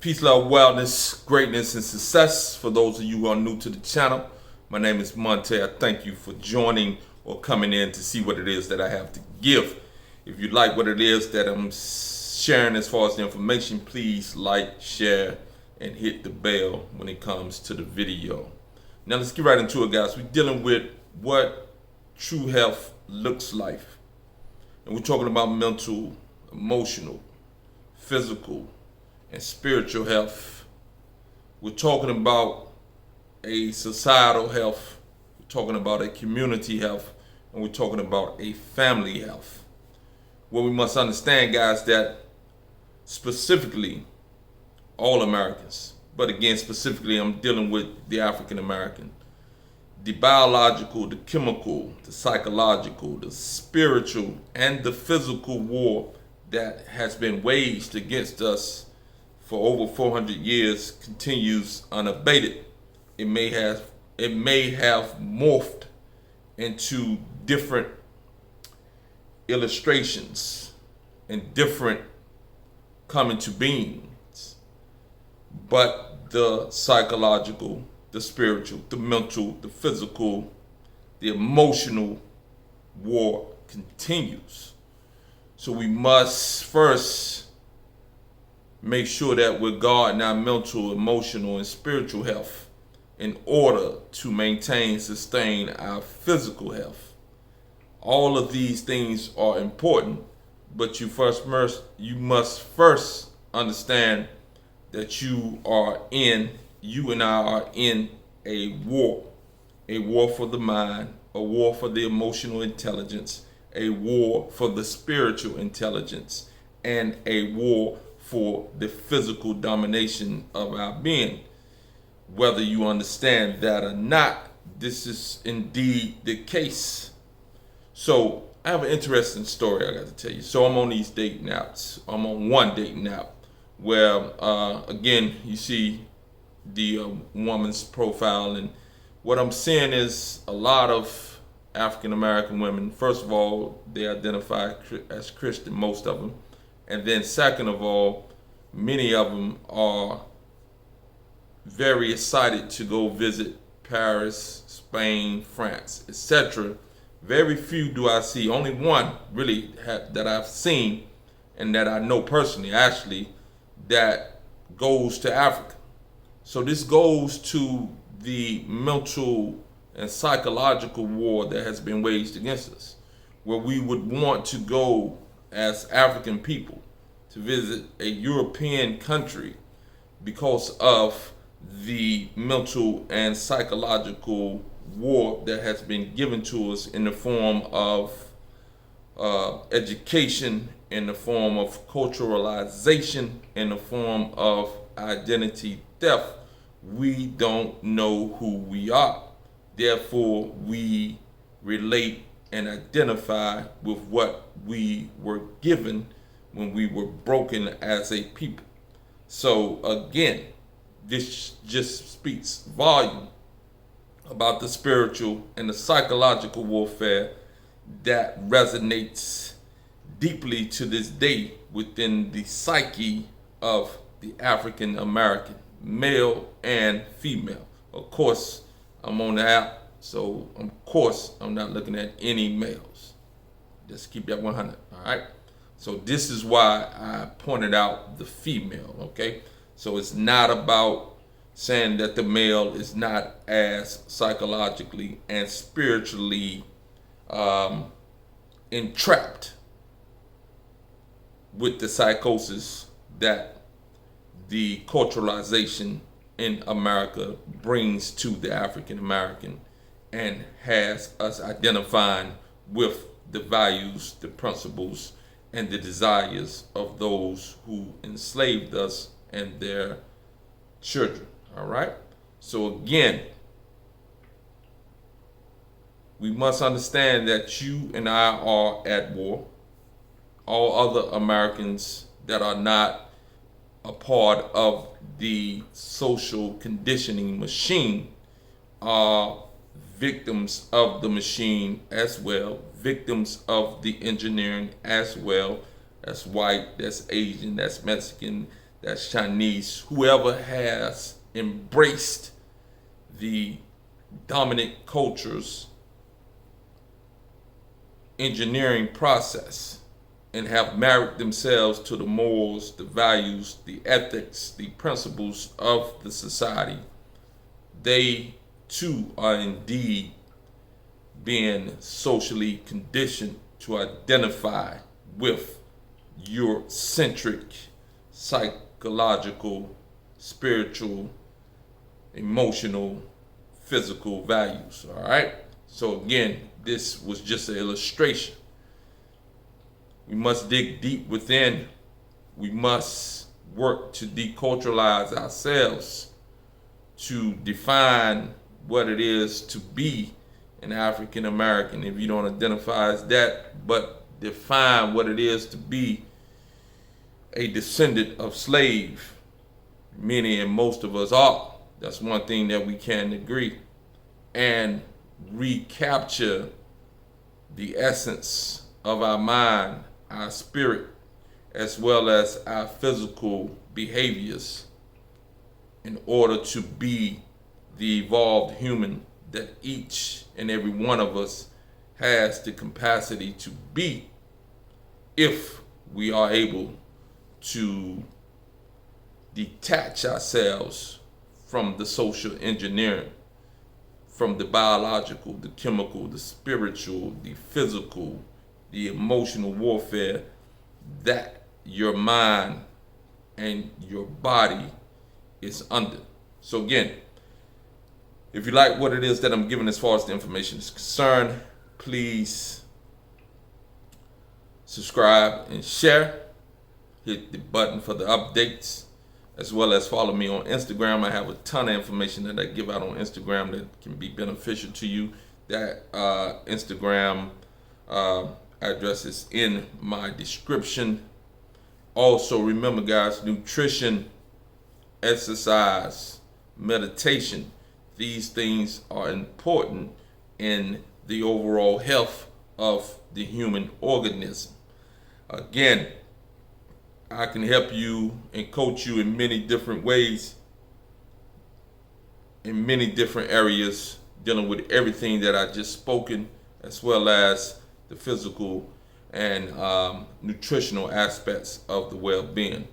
Peace, love, wellness, greatness, and success. For those of you who are new to the channel, my name is Monte. I thank you for joining or coming in to see what it is that I have to give. If you like what it is that I'm sharing as far as the information, please like, share, and hit the bell when it comes to the video. Now let's get right into it, guys. We're dealing with what true health looks like. And we're talking about mental, emotional, physical, and spiritual health. We're talking about a societal health. We're talking about a community health. And we're talking about a family health. What we must understand, guys, that specifically all Americans, but again, specifically I'm dealing with the African American, the biological, the chemical, the psychological, the spiritual, and the physical war that has been waged against us for over 400 years continues unabated. It may have morphed into different illustrations and different coming to beings, but the psychological, the spiritual, the mental, the physical, the emotional war continues. So we must first make sure that we're guarding our mental, emotional, and spiritual health in order to maintain, sustain our physical health. All of these things are important, but you must first understand that you and I are in a war for the mind, a war for the emotional intelligence, a war for the spiritual intelligence, and a war for the physical domination of our being. Whether you understand that or not, this is indeed the case. So I have an interesting story I got to tell you. So I'm on these dating apps. I'm on one dating app where, again, you see the woman's profile, and what I'm seeing is a lot of African American women. First of all, they identify as Christian, most of them. And then second of all, many of them are very excited to go visit Paris, Spain, France, etc. Very few do I see, only one really that I've seen and that I know personally actually, that goes to Africa. So this goes to the mental and psychological war that has been waged against us, where we would want to go as African people to visit a European country because of the mental and psychological war that has been given to us in the form of education, in the form of culturalization, in the form of identity theft. We don't know who we are. Therefore, we relate and identify with what we were given when we were broken as a people. So again, this just speaks volume about the spiritual and the psychological warfare that resonates deeply to this day within the psyche of the African American, male and female. Of course, I'm on the app, so of course I'm not looking at any males. Just keep that 100, all right? So this is why I pointed out the female, okay? So it's not about saying that the male is not as psychologically and spiritually entrapped with the psychosis that the culturalization in America brings to the African American and has us identifying with the values, the principles, and the desires of those who enslaved us and their children. All right? So again, we must understand that you and I are at war. All other Americans that are not a part of the social conditioning machine are victims of the machine as well, victims of the engineering as well. That's white, that's Asian, that's Mexican, that's Chinese, whoever has embraced the dominant culture's engineering process and have married themselves to the morals, the values, the ethics, the principles of the society, they too are indeed being socially conditioned to identify with Eurocentric, psychological, spiritual, emotional, physical values. All right. So again, this was just an illustration. We must dig deep within. We must work to deculturalize ourselves, to define what it is to be an African American, if you don't identify as that, but define what it is to be a descendant of slave. Many and most of us are. That's one thing that we can agree. And recapture the essence of our mind, our spirit, as well as our physical behaviors in order to be the evolved human that each and every one of us has the capacity to be, if we are able to detach ourselves from the social engineering, from the biological, the chemical, the spiritual, the physical, the emotional warfare that your mind and your body is under. So again, if you like what it is that I'm giving as far as the information is concerned, please subscribe and share. Hit the button for the updates, as well as follow me on Instagram. I have a ton of information that I give out on Instagram that can be beneficial to you. That Instagram address is in my description. Also, remember guys, nutrition, exercise, meditation, these things are important in the overall health of the human organism. Again, I can help you and coach you in many different ways, in many different areas, dealing with everything that I just spoken, as well as the physical and nutritional aspects of the well-being.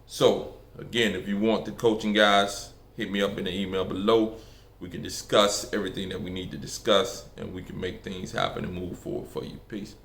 So again, if you want the coaching, guys, hit me up in the email below. We can discuss everything that we need to discuss, and we can make things happen and move forward for you. Peace.